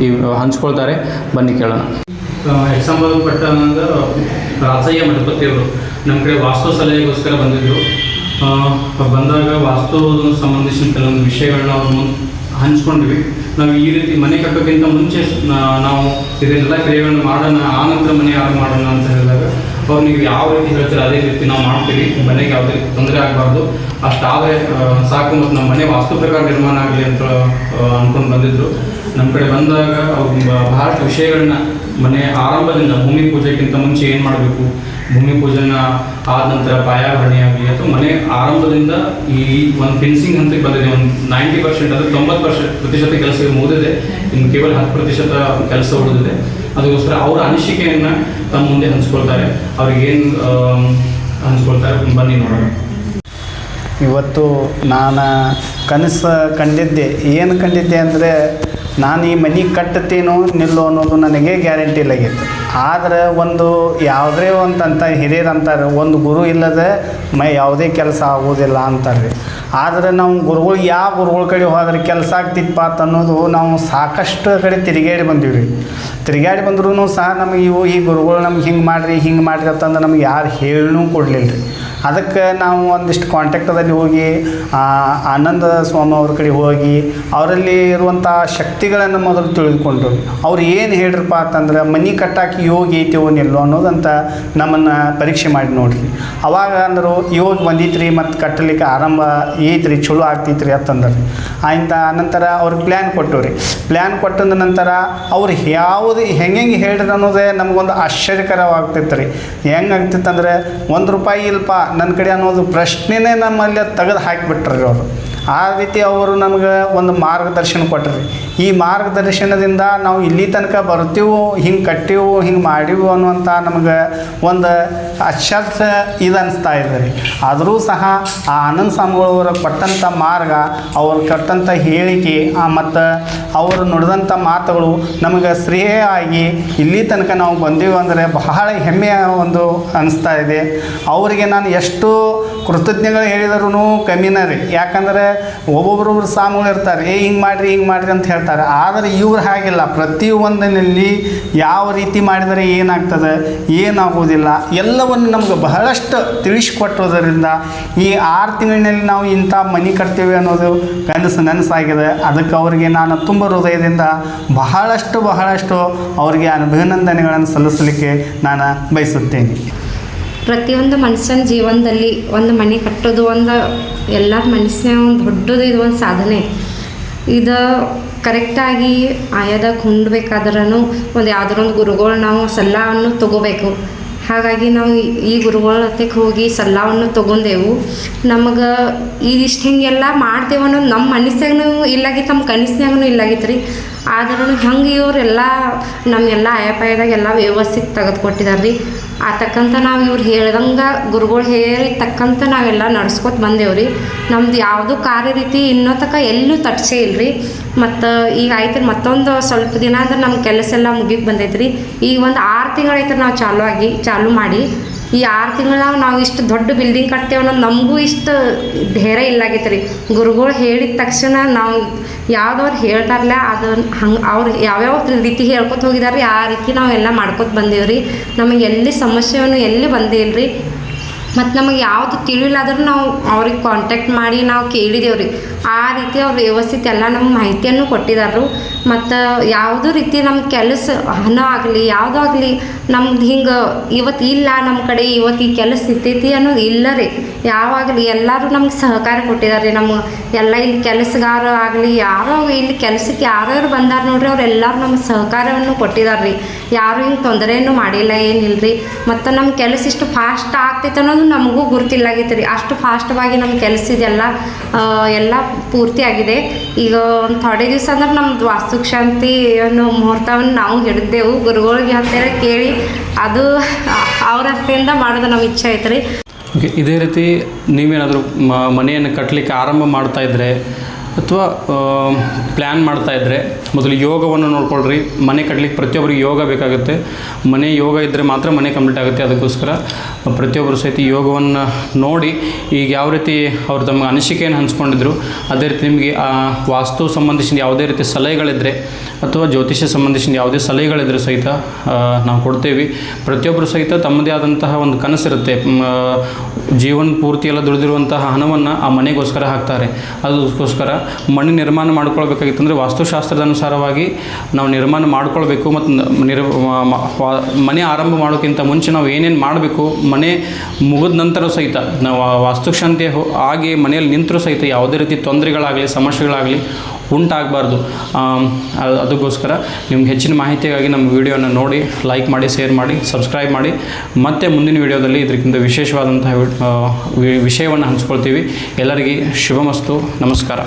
ಈ ಹಂಚ್ಕೊಳ್ತಾರೆ. ಬನ್ನಿ ಕೇಳೋಣ. ಎಕ್ಸಾಂಪಲ್ ಪಟ್ಟಣದ ರಾಚಯ್ಯ ಮಠಪತಿಯವರು ನಮ್ಮ ಕಡೆ ವಾಸ್ತು ಸಲಹೆಗೋಸ್ಕರ ಬಂದಿದ್ದರು. ಬಂದಾಗ ವಾಸ್ತು ಸಂಬಂಧಿಸಿದ ಕೆಲವೊಂದು ವಿಷಯಗಳನ್ನ ಅವ್ರ ಮುಂದೆ ಹಂಚ್ಕೊಂಡ್ವಿ. ನಾವು ಈ ರೀತಿ ಮನೆ ಕಟ್ಟೋಕ್ಕಿಂತ ಮುಂಚೆ ನಾವು ಇದನ್ನೆಲ್ಲ ಕ್ರಿಯೆಗಳನ್ನ ಮಾಡೋಣ, ಆ ನಂತರ ಮನೆ ಆರಂಭ ಮಾಡೋಣ ಅಂತ ಹೇಳಿದಾಗ ಅವ್ರು ನೀವು ಯಾವ ರೀತಿ ಹೇಳ್ತೀರ ಅದೇ ರೀತಿ ನಾವು ಮಾಡ್ತೀವಿ. ಮನೆಗೆ ಯಾವುದೇ ರೀತಿ ತೊಂದರೆ ಆಗಬಾರ್ದು, ಅಷ್ಟಾದರೆ ಸಾಕು, ಮತ್ತು ನಮ್ಮ ಮನೆ ವಾಸ್ತು ಪ್ರಕಾರ ನಿರ್ಮಾಣ ಆಗಲಿ ಅಂತ ಅಂದ್ಕೊಂಡು ಬಂದಿದ್ದರು. ನಮ್ಮ ಕಡೆ ಬಂದಾಗ ಅವ್ರು ಬಹಳಷ್ಟು ವಿಷಯಗಳನ್ನ ಮನೆ ಆರಂಭದಿಂದ ಭೂಮಿ ಪೂಜೆಗಿಂತ ಮುಂಚೆ ಏನು ಮಾಡಬೇಕು, ಭೂಮಿ ಪೂಜೆನ ಆದ ನಂತರ ಪಾಯಾಭರಣಿ ಆಗಲಿ ಅಥವಾ ಮನೆ ಆರಂಭದಿಂದ ಈ ಒಂದು ಫಿನಿಶಿಂಗ್ ಹಂತಕ್ಕೆ ಬಂದಿದೆ. ಒಂದು 90% ಅಂದರೆ 90% ಕೆಲಸ ಮುಗಿದಿದೆ. ಇನ್ನು ಕೇವಲ 10% ಕೆಲಸ ಉಳಿದಿದೆ. ಅದಕ್ಕೋಸ್ಕರ ಅವರ ಅನಿಸಿಕೆಯನ್ನು ತಮ್ಮ ಮುಂದೆ ಹಂಚ್ಕೊಳ್ತಾರೆ. ಅವ್ರಿಗೇನು ಹಂಚ್ಕೊಳ್ತಾರೆ ಬನ್ನಿ ನೋಡೋಣ. ಇವತ್ತು ನಾನು ಕನಸು ಕಂಡಿದ್ದೆ. ಏನು ಕಂಡಿದ್ದೆ ಅಂದರೆ ನಾನು ಈ ಮನೆ ಕಟ್ಟುತ್ತೀನೋ ನಿಲ್ಲೋ ಅನ್ನೋದು ನನಗೆ ಗ್ಯಾರಂಟಿ ಇಲ್ಲಾಗಿತ್ತು. ಆದರೆ ಒಂದು ಯಾವುದೇ ಅಂತ ಹಿರಿಯರು ಅಂತಾರೆ, ಒಂದು ಗುರು ಇಲ್ಲದೆ ಯಾವುದೇ ಕೆಲಸ ಆಗೋದಿಲ್ಲ ಅಂತಾರೆ. ಆದರೆ ನಾವು ಗುರುಗಳು ಯಾವ ಗುರುಗಳ ಕಡೆ ಹೋದ್ರೆ ಕೆಲಸ ಆಗ್ತಿತ್ತಪ್ಪ ಅಂತ ಅನ್ನೋದು ನಾವು ಸಾಕಷ್ಟು ಕಡೆ ತಿರುಗಾಡಿ ಬಂದೀವಿ ರೀ. ತಿರುಗಾಡಿ ಬಂದ್ರೂ ಸಹ ನಮಗೆ ಈ ಗುರುಗಳು ನಮ್ಗೆ ಹಿಂಗೆ ಮಾಡಿರಿ ಅಂತಂದ್ರೆ ನಮ್ಗೆ ಯಾರು ಹೇಳೂ ಕೊಡಲಿಲ್ಲ ರೀ. ಅದಕ್ಕೆ ನಾವು ಒಂದಿಷ್ಟು ಕಾಂಟ್ಯಾಕ್ಟದಲ್ಲಿ ಹೋಗಿ ಆನಂದ ಸ್ವಾಮಿ ಅವ್ರ ಕಡೆ ಹೋಗಿ ಅವರಲ್ಲಿ ಇರುವಂಥ ಶಕ್ತಿಗಳನ್ನು ಮೊದಲು ತಿಳಿದುಕೊಂಡು ಅವ್ರು ಏನು ಹೇಳ್ರಪ್ಪ ಅಂತಂದ್ರೆ ಮನೆ ಕಟ್ಟಾಕಿ ಯೋಗ ಐತೆವೋ ನಿಲ್ಲೋ ಅನ್ನೋದಂತ ನಮ್ಮನ್ನು ಪರೀಕ್ಷೆ ಮಾಡಿ ನೋಡ್ರಿ. ಅವಾಗ ಅಂದರು ಯೋಗ ಬಂದಿತ್ತು ರೀ, ಮತ್ತು ಕಟ್ಟಲಿಕ್ಕೆ ಆರಂಭ ಐತ್ರಿ, ಚಲೋ ಆಗ್ತೈತೆ ರೀ ಅಂತಂದ್ರೆ ಆಯ್ತು. ಆನಂತರ ಅವ್ರಿಗೆ ಪ್ಲ್ಯಾನ್ ಕೊಟ್ಟು ರೀ. ಪ್ಲ್ಯಾನ್ ಕೊಟ್ಟದ ನಂತರ ಅವ್ರು ಯಾವುದು ಹೆಂಗೆ ಹೇಳ್ರಿ ಅನ್ನೋದೇ ನಮಗೊಂದು ಆಶ್ಚರ್ಯಕರವಾಗ್ತೈತೆ ರೀ. ಹೆಂಗೆ ಆಗ್ತಿತ್ತಂದರೆ ₹1 ಇಲ್ಲಪ್ಪ ನನ್ನ ಕಡೆ ಅನ್ನೋದು ಪ್ರಶ್ನೆನೇ ನಮ್ಮಲ್ಲಿ ತೆಗೆದು ಹಾಕಿಬಿಟ್ರಿ ಅವರು. ಆ ರೀತಿ ಅವರು ನಮ್ಗೆ ಒಂದು ಮಾರ್ಗದರ್ಶನ ಕೊಟ್ಟರು. ಈ ಮಾರ್ಗದರ್ಶನದಿಂದ ನಾವು ಇಲ್ಲಿ ತನಕ ಬರ್ತೀವೋ, ಹಿಂಗೆ ಕಟ್ಟೀವೋ, ಹಿಂಗೆ ಮಾಡೀವೋ ಅನ್ನುವಂಥ ನಮಗೆ ಒಂದು ಅಶ್ಚರ್ಯ ಇದು ಅನಿಸ್ತಾ ಇದೆ ರೀ. ಆದರೂ ಸಹ ಆ ಆನಂದ ಸ್ವಾಮಿಗಳವರು ಕೊಟ್ಟಂಥ ಮಾರ್ಗ, ಅವರು ಕೊಟ್ಟಂಥ ಹೇಳಿಕೆ ಮತ್ತು ಅವರು ನುಡಿದಂಥ ಮಾತುಗಳು ನಮಗೆ ಶ್ರೇಯ ಆಗಿ ಇಲ್ಲಿ ತನಕ ನಾವು ಬಂದೀವಿ ಅಂದರೆ ಬಹಳ ಹೆಮ್ಮೆಯ ಒಂದು ಅನಿಸ್ತಾ ಇದೆ. ಅವರಿಗೆ ನಾನು ಎಷ್ಟು ಕೃತಜ್ಞಗಳು ಹೇಳಿದರೂ ಕಮ್ಮಿನೇ ರೀ. ಯಾಕಂದರೆ ಒಬ್ಬೊಬ್ಬರೊಬ್ರು ಸ್ವಾಮಿಗಳು ಇರ್ತಾರೆ, ಹಿಂಗೆ ಮಾಡಿರಿ ಅಂತ ಹೇಳ್ತಾರೆ. ಆದರೆ ಇವ್ರು ಹಾಗಿಲ್ಲ. ಪ್ರತಿಯೊಂದಿನಲ್ಲಿ ಯಾವ ರೀತಿ ಮಾಡಿದರೆ ಏನಾಗ್ತದೆ, ಏನಾಗೋದಿಲ್ಲ ಎಲ್ಲವನ್ನು ನಮ್ಗೆ ಬಹಳಷ್ಟು ತಿಳಿಸ್ಕೊಟ್ಟೋದರಿಂದ ಈ 6 ತಿಂಗಳಿನಲ್ಲಿ ನಾವು ಇಂಥ ಮನೆ ಕಟ್ತೀವಿ ಅನ್ನೋದು ನನಸಾಗಿದೆ. ಅದಕ್ಕೆ ಅವರಿಗೆ ನಾನು ತುಂಬ ಹೃದಯದಿಂದ ಬಹಳಷ್ಟು ಅವರಿಗೆ ಅಭಿನಂದನೆಗಳನ್ನು ಸಲ್ಲಿಸಲಿಕ್ಕೆ ನಾನು ಬಯಸುತ್ತೇನೆ. ಪ್ರತಿಯೊಂದು ಮನುಷ್ಯನ ಜೀವನದಲ್ಲಿ ಒಂದು ಮನೆ ಕಟ್ಟೋದು ಒಂದು ಎಲ್ಲರ ಮನಸ್ಸಿನ ಒಂದು ದೊಡ್ಡದು ಇದು ಒಂದು ಸಾಧನೆ. ಇದು ಕರೆಕ್ಟಾಗಿ ಆಯದಾಗ ಹೊಂದಬೇಕಾದ್ರೂ ಒಂದು ಯಾವುದರೊಂದು ಗುರುಗಳು ನಾವು ಸಲಹೆಯನ್ನು ತೊಗೋಬೇಕು. ಹಾಗಾಗಿ ನಾವು ಈ ಗುರುಗಳ ಹತ್ತಿಗೆ ಹೋಗಿ ಸಲಹೆಯನ್ನು ತೊಗೊಂಡೆವು. ನಮಗೆ ಇದಿಷ್ಟು ಹಿಂಗೆಲ್ಲ ಮಾಡ್ತೇವೆ ಅನ್ನೋದು ನಮ್ಮ ಮನಸ್ಸಾಗೂ ಇಲ್ಲಾಗಿತ್ತು, ನಮ್ಮ ಕನಸಿನಾಗೂ ಇಲ್ಲಾಗಿತ್ತು ರೀ. ಆದ್ರೂ ಹೆಂಗೆ ಇವರೆಲ್ಲ ನಮಗೆಲ್ಲ ಆಯಪಾಯದಾಗ ಎಲ್ಲ ವ್ಯವಸ್ಥಿತ ತೆಗೆದುಕೊಟ್ಟಿದ್ದಾರೆ ರೀ. ಆ ತಕ್ಕಂಥ ನಾವು ಇವ್ರು ಹೇಳ್ದಂಗೆ ಗುರುಗಳು ಹೇಳಿದ ತಕ್ಕಂಥ ನಾವೆಲ್ಲ ನಡ್ಸ್ಕೊತ ಬಂದೇವು ರೀ. ನಮ್ದು ಯಾವುದೂ ಕಾರ್ಯ ರೀತಿ ಇನ್ನೂ ತನಕ ಎಲ್ಲೂ ತಟ್ಸೇ ಇಲ್ಲ ರೀ. ಮತ್ತು ಈಗ ಆಯ್ತು ರೀ, ಮತ್ತೊಂದು ಸ್ವಲ್ಪ ದಿನ ಅಂದ್ರೆ ನಮ್ಮ ಕೆಲಸ ಎಲ್ಲ ಮುಗಿದು ಬಂದೈತೆ ರೀ. ಈಗ ಒಂದು 6 ತಿಂಗಳಾಯ್ತು ನಾವು ಚಾಲು ಮಾಡಿ. ಈ 6 ತಿಂಗಳಾಗ ನಾವು ಇಷ್ಟು ದೊಡ್ಡ ಬಿಲ್ಡಿಂಗ್ ಕಟ್ತೇವೆ ಅನ್ನೋದು ನಮಗೂ ಇಷ್ಟು ಧೈರ್ಯ ಇಲ್ಲಾಗಿತ್ತು ರೀ. ಗುರುಗಳು ಹೇಳಿದ ತಕ್ಷಣ ನಾವು ಯಾವುದವ್ರು ಹೇಳ್ತಾರಲ್ಲ ಅದನ್ನು ಹಂಗೆ ಅವ್ರು ಯಾವ್ಯಾವ ರೀತಿ ಹೇಳ್ಕೊತ ಹೋಗಿದಾರೆ ರೀ, ಆ ರೀತಿ ನಾವೆಲ್ಲ ಮಾಡ್ಕೊತ ಬಂದೀವಿ ರೀ. ನಮಗೆ ಎಲ್ಲಿ ಸಮಸ್ಯೆಯನ್ನು ಎಲ್ಲಿ ಬಂದೇ ಇಲ್ಲ ರೀ. ಮತ್ತು ನಮಗೆ ಯಾವುದು ತಿಳಿಲಾದ್ರೂ ನಾವು ಅವ್ರಿಗೆ ಕಾಂಟ್ಯಾಕ್ಟ್ ಮಾಡಿ ನಾವು ಕೇಳಿದೇವೆ ರೀ. ಆ ರೀತಿ ಅವ್ರು ವ್ಯವಸ್ಥಿತ ಎಲ್ಲ ನಮ್ಗೆ ಮಾಹಿತಿಯನ್ನು ಕೊಟ್ಟಿದ್ದಾರೆ. ಮತ್ತು ಯಾವುದೂ ರೀತಿ ನಮ್ಮ ಕೆಲಸ ಹಣ ಆಗಲಿ ಯಾವುದೂ ಆಗಲಿ ನಮ್ದು ಹಿಂಗೆ ಇವತ್ತು ಇಲ್ಲ ನಮ್ಮ ಕಡೆ ಇವತ್ತು ಈ ಕೆಲಸ ಇರ್ತೈತಿ ಅನ್ನೋದು ಇಲ್ಲ ರೀ. ಯಾವಾಗಲಿ ಎಲ್ಲರೂ ನಮ್ಗೆ ಸಹಕಾರ ಕೊಟ್ಟಿದ್ದಾರೆ ರೀ. ನಮ್ಮ ಎಲ್ಲ ಇಲ್ಲಿ ಕೆಲಸಗಾರ ಆಗಲಿ ಯಾರೋ ಇಲ್ಲಿ ಕೆಲಸಕ್ಕೆ ಯಾರ್ಯಾರು ಬಂದಾರ ನೋಡ್ರಿ, ಅವರೆಲ್ಲರೂ ನಮ್ಗೆ ಸಹಕಾರವನ್ನು ಕೊಟ್ಟಿದ್ದಾರೆ ರೀ. ಯಾರೂ ಹಿಂಗೆ ತೊಂದರೆಯನ್ನು ಮಾಡಿಲ್ಲ, ಏನಿಲ್ಲ ರೀ. ಮತ್ತು ನಮ್ಮ ಕೆಲಸ ಇಷ್ಟು ಫಾಸ್ಟ್ ಆಗ್ತೈತೆ ಅನ್ನೋದು ನಮಗೂ ಗುರುತಿಲ್ಲಾಗಿತ್ತು ರೀ. ಅಷ್ಟು ಫಾಸ್ಟವಾಗಿ ನಮ್ಮ ಕೆಲಸ ಇದೆಲ್ಲ ಎಲ್ಲ ಪೂರ್ತಿ ಆಗಿದೆ. ಈಗ ಒಂದು ಥೋಡೆ ದಿವಸ ಅಂದ್ರೆ ನಮ್ದು ವಾಸ್ತುಶಾಂತಿ ಅನ್ನೋ ಮುಹೂರ್ತವನ್ನು ನಾವು ಹಿಡಿದೆವು. ಗುರುಗಳಿಗೆ ಹತ್ತಿರ ಕೇಳಿ ಅದು ಅವ್ರ ಹಸ್ತೆಯಿಂದ ಮಾಡೋದು ನಮ್ಮ ಇಚ್ಛೆ ಐತೆ ರೀ. ಓಕೆ, ಇದೇ ರೀತಿ ನೀವೇನಾದರೂ ಮನೆಯನ್ನು ಕಟ್ಟಲಿಕ್ಕೆ ಆರಂಭ ಮಾಡ್ತಾಯಿದ್ರೆ ಅಥವಾ ಪ್ಲ್ಯಾನ್ ಮಾಡ್ತಾಯಿದ್ರೆ ಮೊದಲು ಯೋಗವನ್ನು ನೋಡ್ಕೊಳ್ರಿ. ಮನೆ ಕಟ್ಟಲಿಕ್ಕೆ ಪ್ರತಿಯೊಬ್ಬರಿಗೆ ಯೋಗ ಬೇಕಾಗುತ್ತೆ. ಮನೆ ಯೋಗ ಇದ್ದರೆ ಮಾತ್ರ ಮನೆ ಕಂಪ್ಲೀಟ್ ಆಗುತ್ತೆ. ಅದಕ್ಕೋಸ್ಕರ ಪ್ರತಿಯೊಬ್ಬರು ಸಹಿತ ಯೋಗವನ್ನು ನೋಡಿ ಈಗ ಯಾವ ರೀತಿ ಅವರು ತಮ್ಮ ಅನಿಸಿಕೆಯನ್ನು ಹಂಚ್ಕೊಂಡಿದ್ರು ಅದೇ ರೀತಿ ನಿಮಗೆ ವಾಸ್ತು ಸಂಬಂಧಿಸಿದ ಯಾವುದೇ ರೀತಿ ಸಲಹೆಗಳಿದ್ದರೆ ಅಥವಾ ಜ್ಯೋತಿಷ್ಯ ಸಂಬಂಧಿಸಿದ ಯಾವುದೇ ಸಲಹೆಗಳಿದ್ದರೂ ಸಹಿತ ನಾವು ಕೊಡ್ತೇವೆ. ಪ್ರತಿಯೊಬ್ಬರು ಸಹಿತ ತಮ್ಮದೇ ಆದಂತಹ ಒಂದು ಕನಸಿರುತ್ತೆ. ಜೀವನ ಪೂರ್ತಿಯೆಲ್ಲ ದುಡಿದಿರುವಂತಹ ಹಣವನ್ನು ಆ ಮನೆಗೋಸ್ಕರ ಹಾಕ್ತಾರೆ. ಅದಕ್ಕೋಸ್ಕರ ಮನೆ ನಿರ್ಮಾಣ ಮಾಡ್ಕೊಳ್ಬೇಕಾಗಿತ್ತಂದರೆ ವಾಸ್ತುಶಾಸ್ತ್ರದ ಅನುಸಾರವಾಗಿ ನಾವು ನಿರ್ಮಾಣ ಮಾಡ್ಕೊಳ್ಬೇಕು. ಮತ್ತು ಮನೆ ಆರಂಭ ಮಾಡೋಕ್ಕಿಂತ ಮುಂಚೆ ನಾವು ಏನೇನು ಮಾಡಬೇಕು, ಮನೆ ಮುಗಿದ ನಂತರ ಸಹಿತ ನಾವು ವಾಸ್ತುಶಾಂತಿ ಆಗಿ ಮನೆಯಲ್ಲಿ ನಿಂತರೂ ಸಹಿತ ಯಾವುದೇ ರೀತಿ ತೊಂದರೆಗಳಾಗಲಿ ಸಮಸ್ಯೆಗಳಾಗಲಿ ಉಂಟಾಗಬಾರ್ದು. ಅದಕ್ಕೋಸ್ಕರ ನಿಮ್ಗೆ ಹೆಚ್ಚಿನ ಮಾಹಿತಿಗಾಗಿ ನಮ್ಮ ವಿಡಿಯೋನ ನೋಡಿ ಲೈಕ್ ಮಾಡಿ, ಶೇರ್ ಮಾಡಿ, ಸಬ್ಸ್ಕ್ರೈಬ್ ಮಾಡಿ. ಮತ್ತೆ ಮುಂದಿನ ವಿಡಿಯೋದಲ್ಲಿ ಇದಕ್ಕಿಂತ ವಿಶೇಷವಾದಂತಹ ವಿಷಯವನ್ನು ಹಂಚ್ಕೊಳ್ತೀವಿ. ಎಲ್ಲರಿಗೆ ಶುಭಮಸ್ತು. ನಮಸ್ಕಾರ.